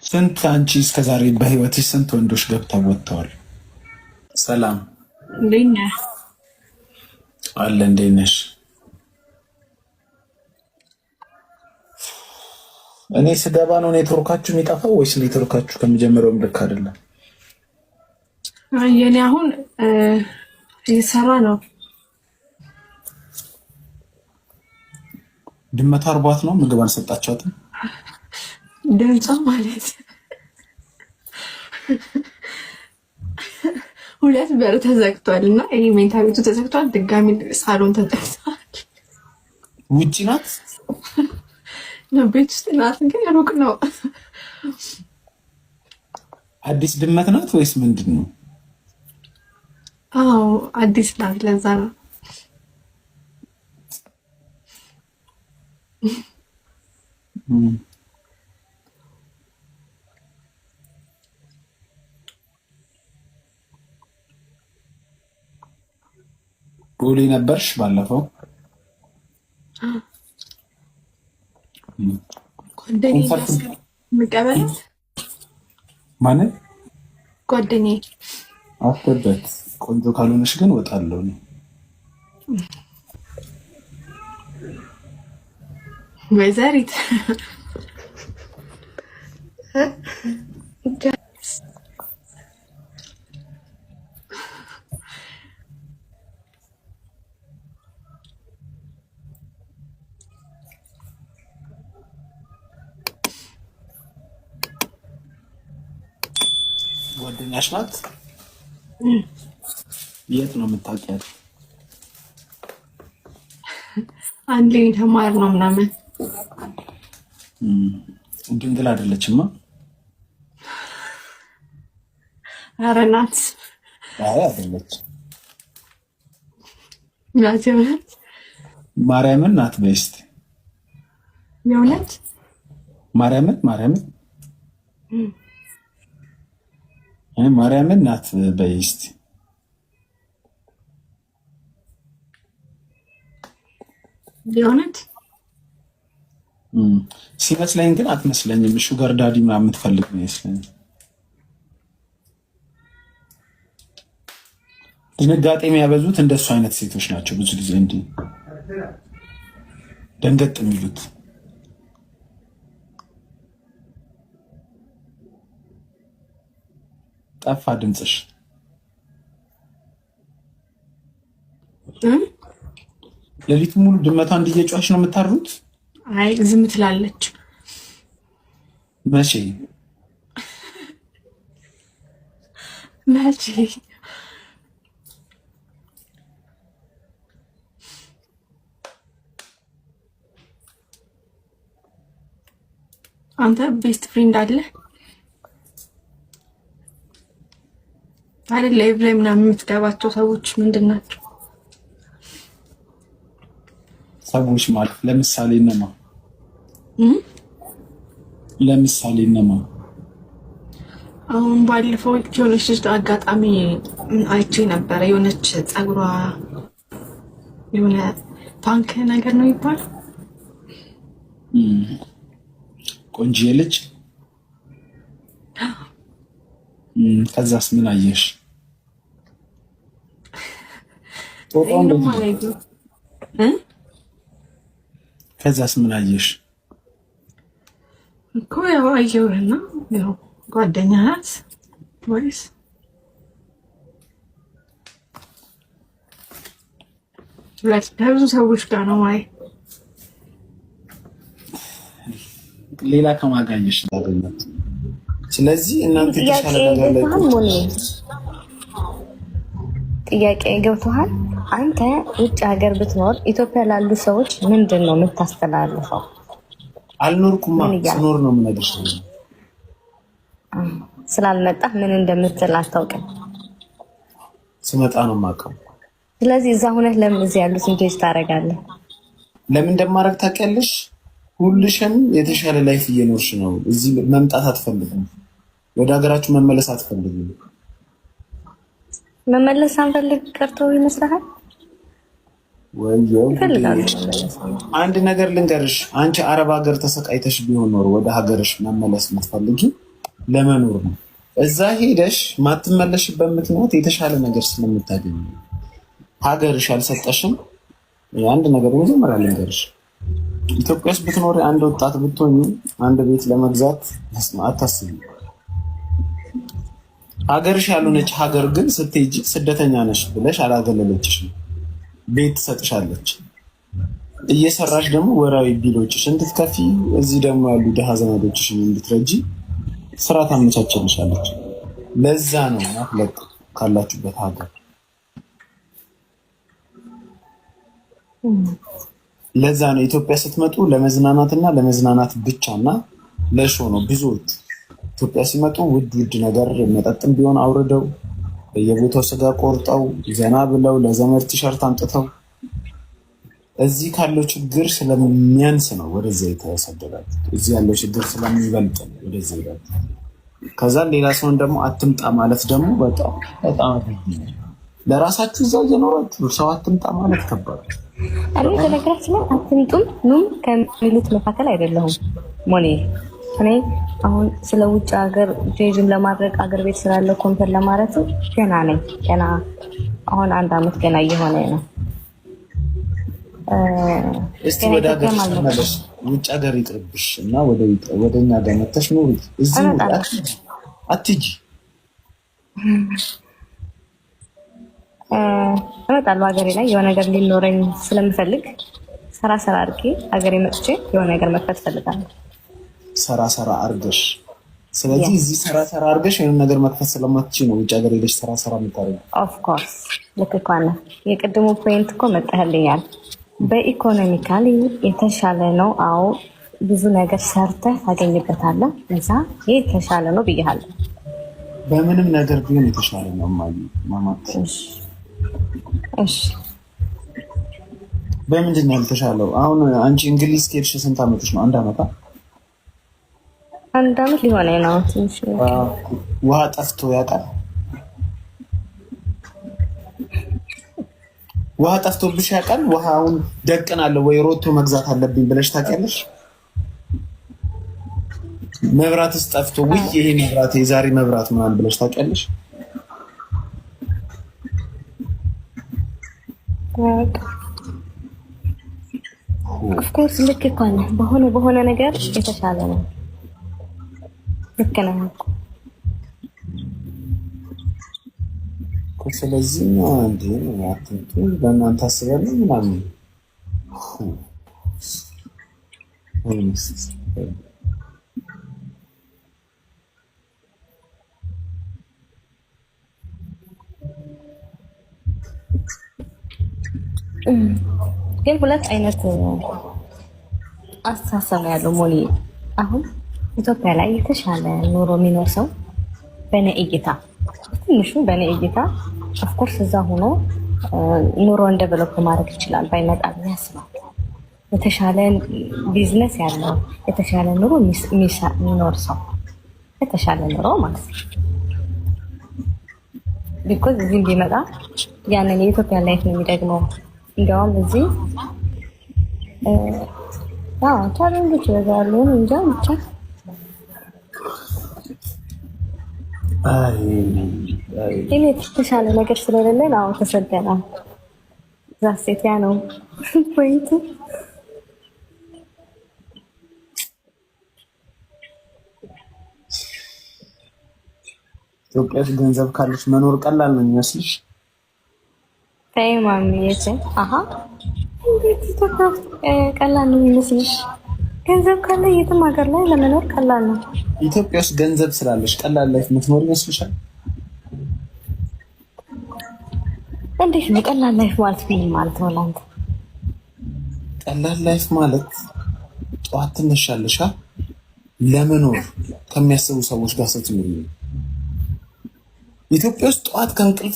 ስንት አንቺ እስከዛሬ በህይወትሽ ስንት ወንዶች ገብተው ወጥተዋል? ሰላም እንዴት ነህ? አለ እንዴት ነሽ? እኔ ስገባ ነው ኔትወርካችሁ የሚጠፋው ወይስ ኔትወርካችሁ ከመጀመሪያውም ልክ አይደለም? የኔ አሁን እየሰራ ነው። ድመቷ አርቧት ነው ምግብ አልሰጣችኋትም? ድምጿ ማለት ሁለት በር ተዘግቷል እና ይሄ ሜንታ ቤቱ ተዘግቷል። ድጋሚ ሳሎን ተዘግቷል። ውጪ ናት? ቤት ውስጥ ናት፣ ግን ሩቅ ነው። አዲስ ድመት ናት ወይስ ምንድን ነው? አዎ አዲስ ናት። ለዛ ነው ቦሌ ነበርሽ ባለፈው? ምቀበለት ማለት ጓደኛዬ አፍበት ቆንጆ ካልሆነሽ ግን ወጣለሁ ነው። ወይዘሪት ጓደኛሽ ናት? የት ነው የምታውቂያት? አንድ ላይ ተማር ነው ምናምን። ድንግል አይደለችማ? ኧረ ናት። አይ አይደለች። ናት የእውነት ማርያምን ናት በይ እስኪ። የእውነት ማርያምን ማርያምን ናት በይ እስኪ። የእውነት ሲመስለኝ ግን አትመስለኝም። ሹገር ዳዲ ምናምን የምትፈልግ ነው ይመስለኝ። ድንጋጤ የሚያበዙት እንደሱ አይነት ሴቶች ናቸው ብዙ ጊዜ እንዲህ ደንገጥ የሚሉት። ጠፋ ድምፅሽ። ሌሊቱ ሙሉ ድመቷ እንዲየጫዋች ነው የምታሩት? አይ ዝም ትላለች። መቼ አንተ ቤስት ፍሬንድ አለ አይደል? ላይቭ ላይ ምናምን የምትገባቸው ሰዎች ምንድን ናቸው? ሰዎች ማለት ለምሳሌ እነማ? ለምሳሌ እነማ? አሁን ባለፈው የሆነች ልጅ አጋጣሚ አይቼ ነበረ። የሆነች ፀጉሯ የሆነ ፓንክ ነገር ነው ይባል ቆንጆ ልጅ። ከዛስ ምን አየሽ? ከዛስ ምን አየሽ? እኮ ያው አየሁና ያው ጓደኛ ናት ወይስ ከብዙ ሰዎች ጋር ነው? አይ ሌላ ከማጋኘሽ ታገኛት። ስለዚህ እናንተ የተሻለ ነገር ላይ ጥያቄ ገብቶሃል? አንተ ውጭ ሀገር ብትኖር ኢትዮጵያ ላሉ ሰዎች ምንድን ነው የምታስተላልፈው? አልኖርኩማ፣ ስኖር ነው የምነግርሽ። ስላልመጣህ ምን እንደምትል አታውቅም። ስመጣ ነው የማውቀው። ስለዚህ እዛ ሁነህ ለምን እዚህ ያሉት እንጆች ታደርጋለህ? ለምን እንደማደርግ ታውቂያለሽ? ሁልሽም የተሻለ ላይፍ እየኖርሽ ነው። እዚህ መምጣት አትፈልግም። ወደ ሀገራችሁ መመለስ አትፈልግም። መመለስ አንፈልግ ቀርቶ ይመስልሃል? አንድ ነገር ልንገርሽ፣ አንቺ አረብ ሀገር ተሰቃይተሽ ቢሆን ኖሮ ወደ ሀገርሽ መመለስ የምትፈልጊ ለመኖር ነው። እዛ ሄደሽ ማትመለሽበት ምክንያት የተሻለ ነገር ስለምታገኝ ነው። ሀገርሽ አልሰጠሽም። አንድ ነገር መጀመሪያ ልንገርሽ፣ ኢትዮጵያ ውስጥ ብትኖሪ አንድ ወጣት ብትሆኚ አንድ ቤት ለመግዛት አታስቢ። ሀገርሽ ያልሆነች ሀገር ግን ስትሄጂ ስደተኛ ነሽ ብለሽ አላገለለችሽም። ቤት ትሰጥሻለች። እየሰራሽ ደግሞ ወራዊ ቢሎችሽ እንድትከፊ፣ እዚህ ደግሞ ያሉ ድሃ ዘመዶችሽን እንድትረጂ ስራ ታመቻቸልሻለች። ለዛ ነው ማፍለቅ ካላችሁበት ሀገር። ለዛ ነው ኢትዮጵያ ስትመጡ ለመዝናናትና ለመዝናናት ብቻና ለሾ ነው። ብዙዎች ኢትዮጵያ ሲመጡ ውድ ነገር መጠጥም ቢሆን አውርደው በየቦታው ስጋ ቆርጠው ዘና ብለው ለዘመድ ቲሸርት አምጥተው እዚህ ካለው ችግር ስለሚያንስ ነው ወደዛ የተሰደዳችሁ። እዚህ ያለው ችግር ስለሚበልጥ ነው ወደዛ ይላል። ከዛ ሌላ ሰውን ደግሞ አትምጣ ማለት ደግሞ በጣም ለራሳችሁ እዛው እየኖራችሁ ሰው አትምጣ ማለት ከባድ። እኔ በነገራችን ላይ አትምጡም ኑም ከሚሉት መካከል አይደለሁም። ሞኔ እኔ አሁን ስለ ውጭ ሀገር ጄጅም ለማድረግ አገር ቤት ስላለው ኮምፐር ለማለት ገና ነኝ። ገና አሁን 1 አመት ገና እየሆነ ነው። እስቲ ወደ ሀገር ተመለሽ። ውጭ ሀገር ይቅርብሽ እና ወደ እኛ ጋር መተሽ ኑሪ። እዚህ አትጂ እመጣለሁ። ሀገሬ ላይ የሆነ ነገር ሊኖረኝ ስለምፈልግ ሰራ አድርጌ ሀገሬ መጥቼ የሆነ ነገር መክፈት ፈልጋለሁ። ሰራ አድርገሽ ስለዚህ እዚህ ሰራ አድርገሽ የሆነ ነገር መክፈት ስለማትችይ ነው ውጭ ሀገር ሄደሽ ሰራ የምታደርጊው። ኦፍ ኮርስ ልክ እኮ ነው። የቅድሙ ፖይንት እኮ መጣህልኛል። በኢኮኖሚካሊ የተሻለ ነው። አዎ ብዙ ነገር ሰርተህ ታገኝበታለህ። እዛ የተሻለ ነው ብያለሁ። በምንም ነገር ቢሆን የተሻለ ነው ማማት። እሺ በምንድን ነው ያልተሻለው? አሁን አንቺ እንግሊዝ ከሄድሽ ስንት አመትሽ ነው? 1 አመት 1 አመት ሊሆነኝ ነው። ትንሽ ውሃ ጠፍቶ ያውቃል? ውሃ ጠፍቶብሽ ያውቃል? ውሃውን ደቅናለሁ ወይ ሮቶ መግዛት አለብኝ ብለሽ ታውቂያለሽ? መብራትስ ጠፍቶ ውይ ይሄ መብራት የዛሬ መብራት ምናምን ብለሽ ታውቂያለሽ? ኦፍኮርስ ልክ እኮ ነው። በሆነ ነገር የተሻለ ነው። ልክ ነው። ስለዚህ አንዴ አትንቱ በእናንተ አስባለሁ ምናምን ግን 2 አይነት አስተሳሰብ ያለው ሞኒ አሁን ኢትዮጵያ ላይ የተሻለ ኑሮ የሚኖር ሰው በእኔ እይታ ትንሹ በእኔ እይታ ኦፍኮርስ እዛ ሆኖ ኑሮን ዴቨሎፕ ማድረግ ይችላል። ባይመጣ ያስባል። የተሻለ ቢዝነስ ያለው የተሻለ ኑሮ የሚኖር ሰው የተሻለ ኑሮ ማለት ነው። ቢኮዝ እዚህ ቢመጣ ያንን የኢትዮጵያ ላይፍ ነው የሚደግመው። እንዲያውም እዚህ ቻሌንጆች ይበዛሉ እንጃ ብቻ እኔ የተሻለ ነገር ስለሌለን ተሰደናል። ዛሴት ያ ነው ፖይንቱ። ኢትዮጵያ ገንዘብ ካለች መኖር ቀላል ነው የሚመስልሽ? ተይ ማሚ እንዴት ኢትዮጵያ ውስጥ ቀላል ነው የሚመስልሽ? ገንዘብ ካለ የትም ሀገር ላይ ለመኖር ቀላል ነው። ኢትዮጵያ ውስጥ ገንዘብ ስላለሽ ቀላል ላይፍ የምትኖር ይመስልሻል? እንዴት ነው ቀላል ላይፍ ማለት? ምን ማለት ነው ላንተ? ቀላል ላይፍ ማለት ጠዋት ትነሻለሽ ለመኖር ከሚያስቡ ሰዎች ጋር ስትኖሪ። ኢትዮጵያ ውስጥ ጠዋት ከእንቅልፉ